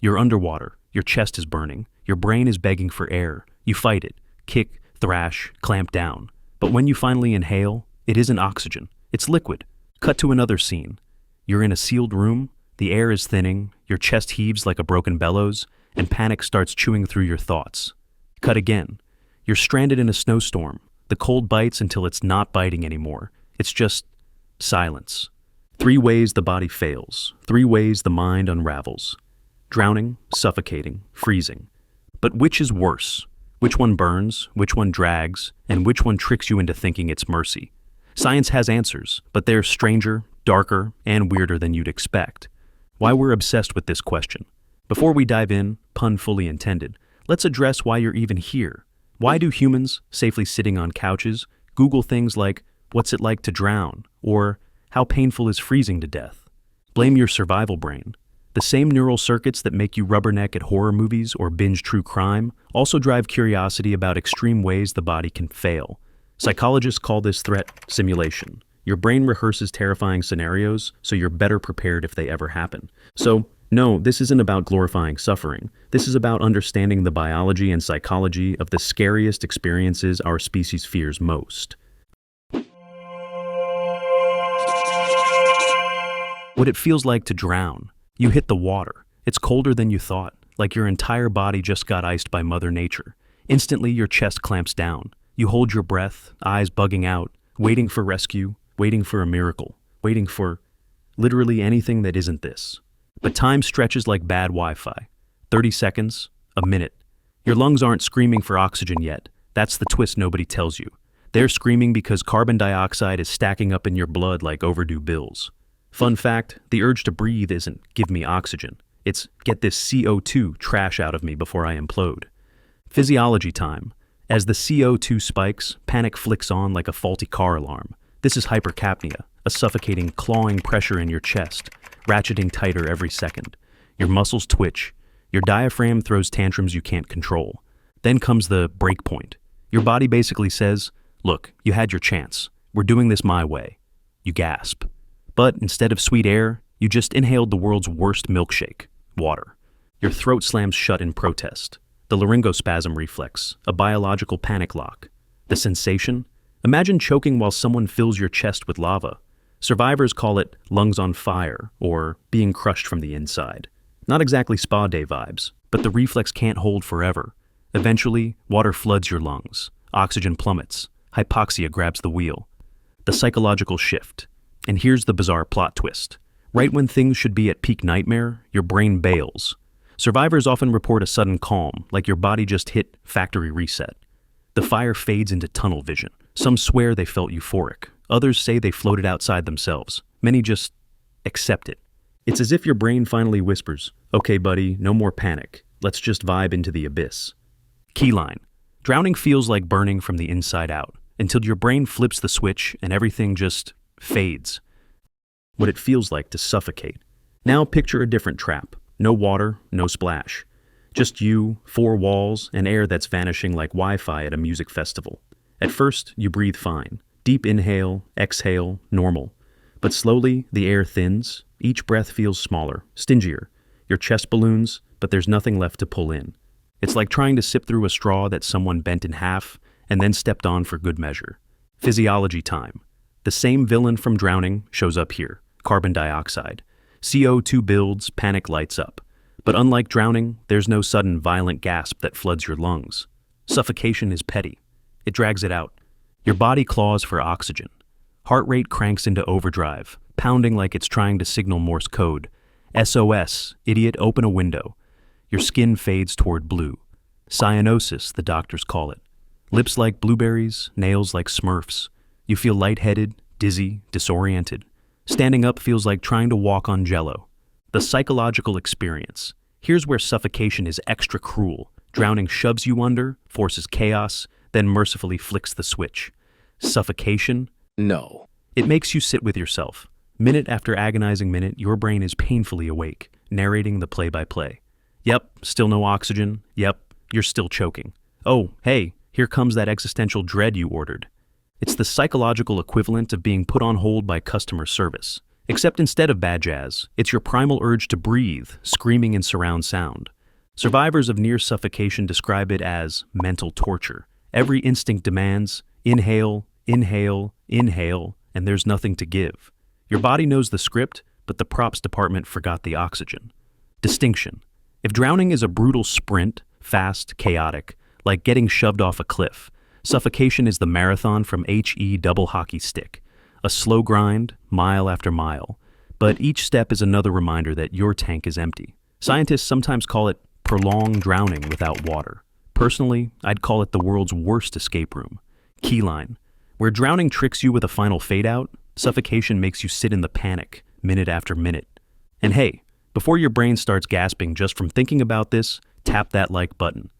You're underwater, your chest is burning, your brain is begging for air. You fight it, kick, thrash, clamp down. But when you finally inhale, it isn't oxygen, it's liquid. Cut to another scene. You're in a sealed room, the air is thinning, your chest heaves like a broken bellows, and panic starts chewing through your thoughts. Cut again. You're stranded in a snowstorm. The cold bites until it's not biting anymore. It's just silence. 3 ways the body fails. 3 ways the mind unravels. Drowning, suffocating, freezing. But which is worse? Which one burns, which one drags, and which one tricks you into thinking it's mercy? Science has answers, but they're stranger, darker, and weirder than you'd expect. Why we're obsessed with this question. Before we dive in, pun fully intended, let's address why you're even here. Why do humans, safely sitting on couches, Google things like, what's it like to drown, or how painful is freezing to death? Blame your survival brain. The same neural circuits that make you rubberneck at horror movies or binge true crime also drive curiosity about extreme ways the body can fail. Psychologists call this threat simulation. Your brain rehearses terrifying scenarios so you're better prepared if they ever happen. So, no, this isn't about glorifying suffering. This is about understanding the biology and psychology of the scariest experiences our species fears most. What it feels like to drown. You hit the water. It's colder than you thought, like your entire body just got iced by Mother Nature. Instantly, your chest clamps down. You hold your breath, eyes bugging out, waiting for rescue, waiting for a miracle, waiting for literally anything that isn't this. But time stretches like bad Wi-Fi. 30 seconds, a minute. Your lungs aren't screaming for oxygen yet. That's the twist nobody tells you. They're screaming because carbon dioxide is stacking up in your blood like overdue bills. Fun fact, the urge to breathe isn't give me oxygen. It's get this CO2 trash out of me before I implode. Physiology time. As the CO2 spikes, panic flicks on like a faulty car alarm. This is hypercapnia, a suffocating, clawing pressure in your chest, ratcheting tighter every second. Your muscles twitch. Your diaphragm throws tantrums you can't control. Then comes the break point. Your body basically says, look, you had your chance. We're doing this my way. You gasp. But instead of sweet air, you just inhaled the world's worst milkshake, water. Your throat slams shut in protest. The laryngospasm reflex, a biological panic lock. The sensation? Imagine choking while someone fills your chest with lava. Survivors call it lungs on fire or being crushed from the inside. Not exactly spa day vibes, but the reflex can't hold forever. Eventually, water floods your lungs. Oxygen plummets. Hypoxia grabs the wheel. The psychological shift. And here's the bizarre plot twist. Right when things should be at peak nightmare, your brain bails. Survivors often report a sudden calm, like your body just hit factory reset. The fire fades into tunnel vision. Some swear they felt euphoric. Others say they floated outside themselves. Many just accept it. It's as if your brain finally whispers, okay buddy, no more panic. Let's just vibe into the abyss. Keyline. Drowning feels like burning from the inside out, until your brain flips the switch and everything just fades. What it feels like to suffocate. Now picture a different trap. No water, no splash. Just you, 4 walls, and air that's vanishing like Wi-Fi at a music festival. At first, you breathe fine. Deep inhale, exhale, normal. But slowly, the air thins. Each breath feels smaller, stingier. Your chest balloons, but there's nothing left to pull in. It's like trying to sip through a straw that someone bent in half and then stepped on for good measure. Physiology time. The same villain from drowning shows up here, carbon dioxide. CO2 builds, panic lights up. But unlike drowning, there's no sudden violent gasp that floods your lungs. Suffocation is petty. It drags it out. Your body claws for oxygen. Heart rate cranks into overdrive, pounding like it's trying to signal Morse code. SOS, idiot, open a window. Your skin fades toward blue. Cyanosis, the doctors call it. Lips like blueberries, nails like Smurfs. You feel lightheaded, dizzy, disoriented. Standing up feels like trying to walk on jello. The psychological experience. Here's where suffocation is extra cruel. Drowning shoves you under, forces chaos, then mercifully flicks the switch. Suffocation? No. It makes you sit with yourself. Minute after agonizing minute, your brain is painfully awake, narrating the play-by-play. Yep, still no oxygen. Yep, you're still choking. Oh, hey, here comes that existential dread you ordered. It's the psychological equivalent of being put on hold by customer service. Except instead of bad jazz, it's your primal urge to breathe, screaming in surround sound. Survivors of near suffocation describe it as mental torture. Every instinct demands, inhale, inhale, inhale, and there's nothing to give. Your body knows the script, but the props department forgot the oxygen. Distinction. If drowning is a brutal sprint, fast, chaotic, like getting shoved off a cliff, suffocation is the marathon from HE double hockey stick. A slow grind, mile after mile. But each step is another reminder that your tank is empty. Scientists sometimes call it prolonged drowning without water. Personally, I'd call it the world's worst escape room. Keyline. Where drowning tricks you with a final fade-out, suffocation makes you sit in the panic, minute after minute. And hey, before your brain starts gasping just from thinking about this, tap that like button.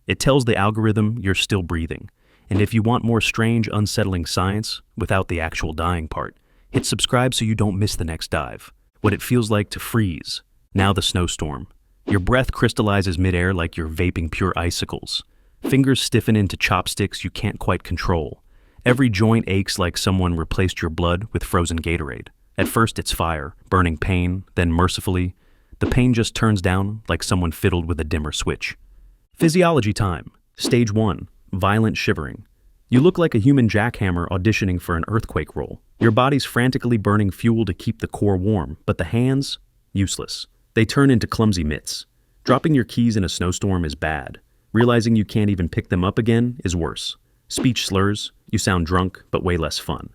It tells the algorithm you're still breathing. And if you want more strange, unsettling science, without the actual dying part, hit subscribe so you don't miss the next dive. What it feels like to freeze. Now the snowstorm. Your breath crystallizes midair like you're vaping pure icicles. Fingers stiffen into chopsticks you can't quite control. Every joint aches like someone replaced your blood with frozen Gatorade. At first it's fire, burning pain, then mercifully, the pain just turns down like someone fiddled with a dimmer switch. Physiology time. Stage 1. Violent shivering. You look like a human jackhammer auditioning for an earthquake role. Your body's frantically burning fuel to keep the core warm, but the hands? Useless. They turn into clumsy mitts. Dropping your keys in a snowstorm is bad. Realizing you can't even pick them up again is worse. Speech slurs, you sound drunk, but way less fun.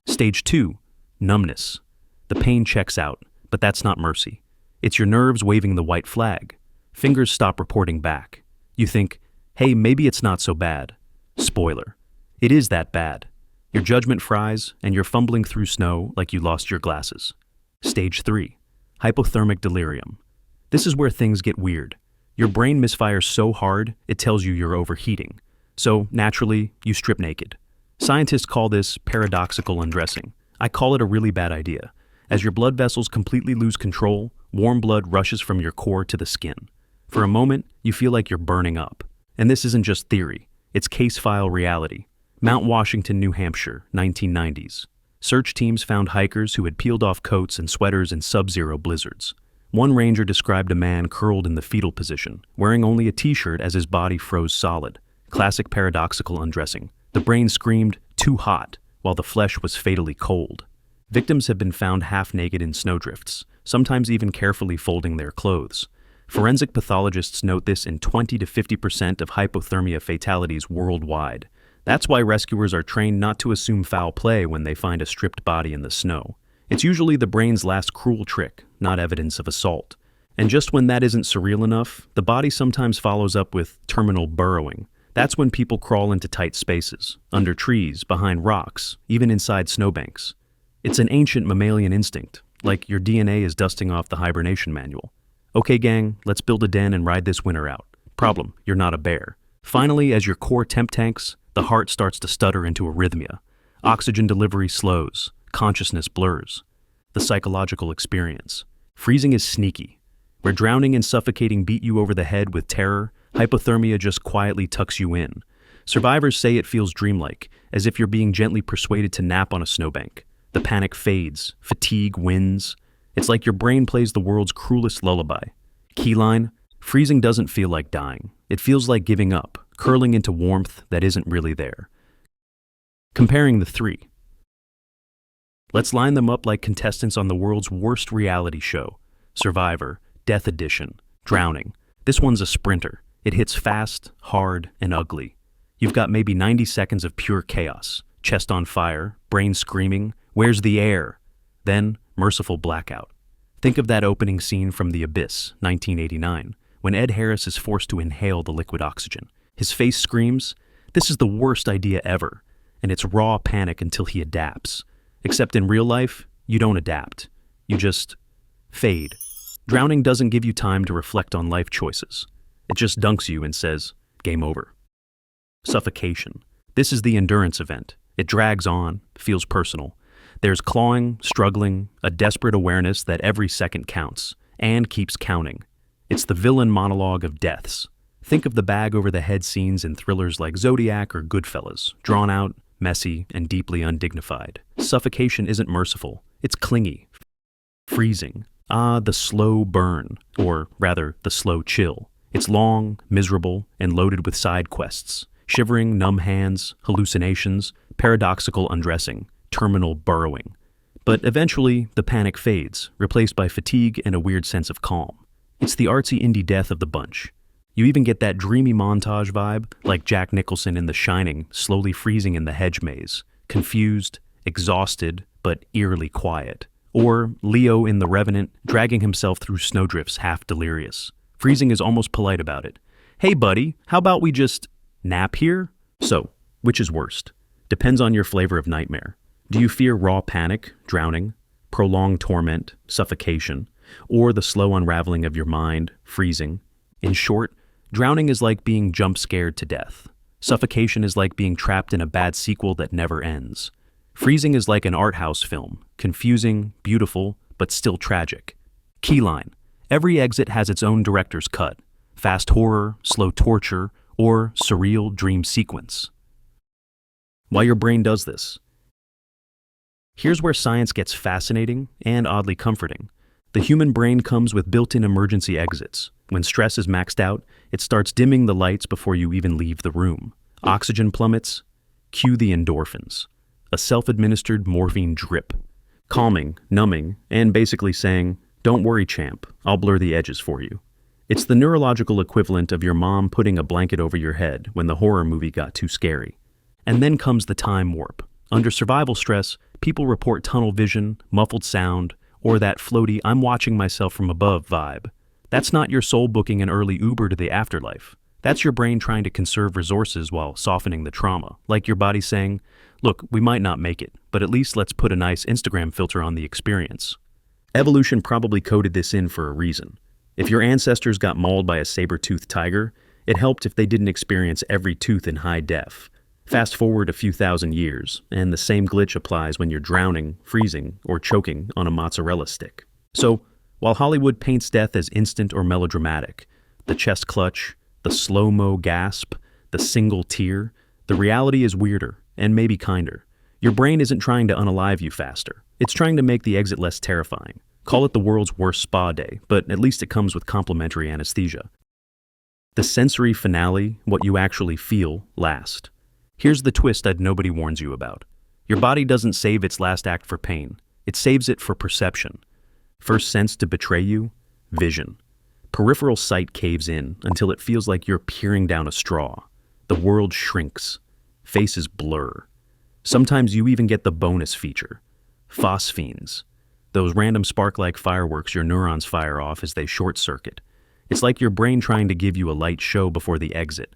Stage 2. Numbness. The pain checks out, but that's not mercy. It's your nerves waving the white flag. Fingers stop reporting back. You think, hey, maybe it's not so bad. Spoiler. It is that bad. Your judgment fries, and you're fumbling through snow like you lost your glasses. Stage 3. Hypothermic delirium. This is where things get weird. Your brain misfires so hard, it tells you you're overheating. So, naturally, you strip naked. Scientists call this paradoxical undressing. I call it a really bad idea. As your blood vessels completely lose control, warm blood rushes from your core to the skin. For a moment, you feel like you're burning up. And this isn't just theory, it's case file reality. Mount Washington, New Hampshire, 1990s. Search teams found hikers who had peeled off coats and sweaters in sub-zero blizzards. One ranger described a man curled in the fetal position, wearing only a t-shirt as his body froze solid. Classic paradoxical undressing. The brain screamed, "too hot," while the flesh was fatally cold. Victims have been found half-naked in snowdrifts, sometimes even carefully folding their clothes. Forensic pathologists note this in 20 to 50% of hypothermia fatalities worldwide. That's why rescuers are trained not to assume foul play when they find a stripped body in the snow. It's usually the brain's last cruel trick, not evidence of assault. And just when that isn't surreal enough, the body sometimes follows up with terminal burrowing. That's when people crawl into tight spaces, under trees, behind rocks, even inside snowbanks. It's an ancient mammalian instinct, like your DNA is dusting off the hibernation manual. Okay gang, let's build a den and ride this winter out. Problem, you're not a bear. Finally, as your core temp tanks, the heart starts to stutter into arrhythmia. Oxygen delivery slows, consciousness blurs. The psychological experience. Freezing is sneaky. Where drowning and suffocating beat you over the head with terror, hypothermia just quietly tucks you in. Survivors say it feels dreamlike, as if you're being gently persuaded to nap on a snowbank. The panic fades, fatigue wins. It's like your brain plays the world's cruelest lullaby. Keyline, freezing doesn't feel like dying. It feels like giving up, curling into warmth that isn't really there. Comparing the three. Let's line them up like contestants on the world's worst reality show. Survivor, Death Edition, Drowning. This one's a sprinter. It hits fast, hard, and ugly. You've got maybe 90 seconds of pure chaos. Chest on fire, brain screaming, "Where's the air?" Then, merciful blackout. Think of that opening scene from The Abyss, 1989, when Ed Harris is forced to inhale the liquid oxygen. His face screams, "This is the worst idea ever," and it's raw panic until he adapts. Except in real life, you don't adapt. You just fade. Drowning doesn't give you time to reflect on life choices. It just dunks you and says, game over. Suffocation. This is the endurance event. It drags on, feels personal. There's clawing, struggling, a desperate awareness that every second counts, and keeps counting. It's the villain monologue of deaths. Think of the bag over the head scenes in thrillers like Zodiac or Goodfellas, drawn out, messy, and deeply undignified. Suffocation isn't merciful, it's clingy. Freezing. Ah, the slow burn, or rather, the slow chill. It's long, miserable, and loaded with side quests. Shivering, numb hands, hallucinations, paradoxical undressing, terminal burrowing. But eventually, the panic fades, replaced by fatigue and a weird sense of calm. It's the artsy indie death of the bunch. You even get that dreamy montage vibe, like Jack Nicholson in The Shining, slowly freezing in the hedge maze, confused, exhausted, but eerily quiet. Or Leo in The Revenant, dragging himself through snowdrifts half delirious. Freezing is almost polite about it. Hey buddy, how about we just nap here? So, which is worst? Depends on your flavor of nightmare. Do you fear raw panic, drowning, prolonged torment, suffocation, or the slow unraveling of your mind, freezing? In short, drowning is like being jump-scared to death. Suffocation is like being trapped in a bad sequel that never ends. Freezing is like an art house film, confusing, beautiful, but still tragic. Keyline: every exit has its own director's cut. Fast horror, slow torture, or surreal dream sequence. Why your brain does this? Here's where science gets fascinating and oddly comforting. The human brain comes with built-in emergency exits. When stress is maxed out, it starts dimming the lights before you even leave the room. Oxygen plummets, cue the endorphins. A self-administered morphine drip. Calming, numbing, and basically saying, "Don't worry, champ, I'll blur the edges for you." It's the neurological equivalent of your mom putting a blanket over your head when the horror movie got too scary. And then comes the time warp. Under survival stress, people report tunnel vision, muffled sound, or that floaty "I'm watching myself from above" vibe. That's not your soul booking an early Uber to the afterlife. That's your brain trying to conserve resources while softening the trauma, like your body saying, "Look, we might not make it, but at least let's put a nice Instagram filter on the experience." Evolution probably coded this in for a reason. If your ancestors got mauled by a saber-toothed tiger, it helped if they didn't experience every tooth in high def. Fast forward a few thousand years, and the same glitch applies when you're drowning, freezing, or choking on a mozzarella stick. So, while Hollywood paints death as instant or melodramatic, the chest clutch, the slow-mo gasp, the single tear, the reality is weirder, and maybe kinder. Your brain isn't trying to unalive you faster. It's trying to make the exit less terrifying. Call it the world's worst spa day, but at least it comes with complimentary anesthesia. The sensory finale, what you actually feel, last. Here's the twist that nobody warns you about. Your body doesn't save its last act for pain. It saves it for perception. First sense to betray you? Vision. Peripheral sight caves in until it feels like you're peering down a straw. The world shrinks. Faces blur. Sometimes you even get the bonus feature. Phosphenes. Those random spark-like fireworks your neurons fire off as they short-circuit. It's like your brain trying to give you a light show before the exit.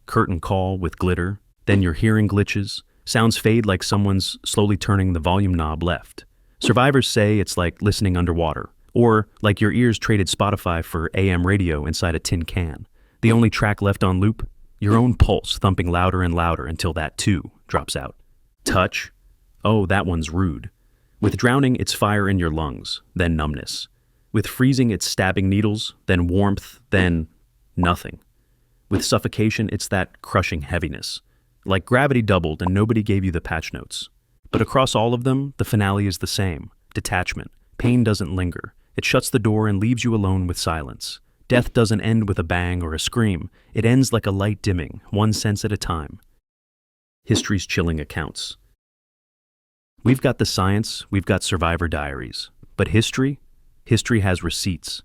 Curtain call with glitter, then your hearing glitches, sounds fade like someone's slowly turning the volume knob left. Survivors say it's like listening underwater, or like your ears traded Spotify for AM radio inside a tin can. The only track left on loop? Your own pulse thumping louder and louder until that too drops out. Touch? Oh, that one's rude. With drowning, it's fire in your lungs, then numbness. With freezing, it's stabbing needles, then warmth, then nothing. With suffocation, it's that crushing heaviness. Like gravity doubled and nobody gave you the patch notes. But across all of them, the finale is the same. Detachment. Pain doesn't linger. It shuts the door and leaves you alone with silence. Death doesn't end with a bang or a scream. It ends like a light dimming, one sense at a time. History's chilling accounts. We've got the science, we've got survivor diaries. But history? History has receipts.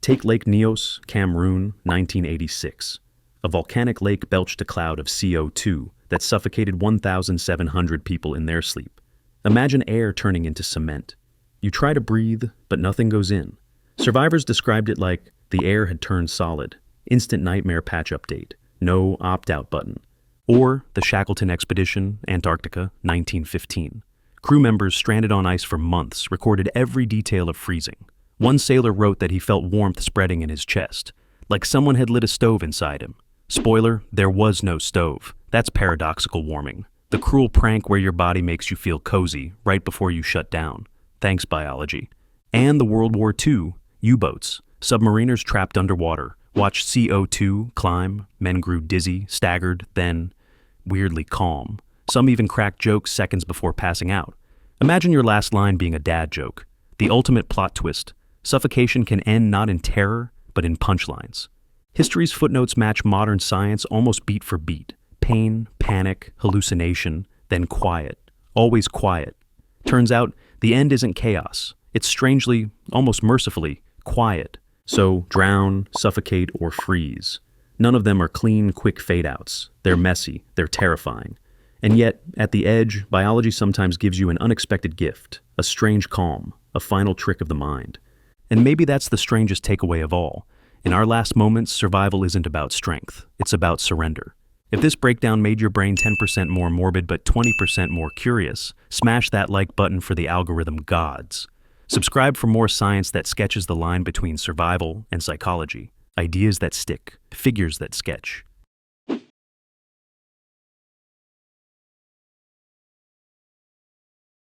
Take Lake Nyos, Cameroon, 1986. A volcanic lake belched a cloud of CO2 that suffocated 1,700 people in their sleep. Imagine air turning into cement. You try to breathe, but nothing goes in. Survivors described it like the air had turned solid. Instant nightmare patch update. No opt-out button. Or the Shackleton Expedition, Antarctica, 1915. Crew members stranded on ice for months recorded every detail of freezing. One sailor wrote that he felt warmth spreading in his chest, like someone had lit a stove inside him. Spoiler, there was no stove. That's paradoxical warming. The cruel prank where your body makes you feel cozy right before you shut down. Thanks, biology. And the World War II, U-boats. Submariners trapped underwater. Watched CO2 climb. Men grew dizzy, staggered, then weirdly calm. Some even cracked jokes seconds before passing out. Imagine your last line being a dad joke. The ultimate plot twist. Suffocation can end not in terror, but in punchlines. History's footnotes match modern science almost beat for beat. Pain, panic, hallucination, then quiet. Always quiet. Turns out, the end isn't chaos. It's strangely, almost mercifully, quiet. So, drown, suffocate, or freeze. None of them are clean, quick fade-outs. They're messy. They're terrifying. And yet, at the edge, biology sometimes gives you an unexpected gift, a strange calm, a final trick of the mind. And maybe that's the strangest takeaway of all. In our last moments, survival isn't about strength. It's about surrender. If this breakdown made your brain 10% more morbid but 20% more curious, smash that like button for the algorithm gods. Subscribe for more science that sketches the line between survival and psychology. Ideas that stick, figures that sketch.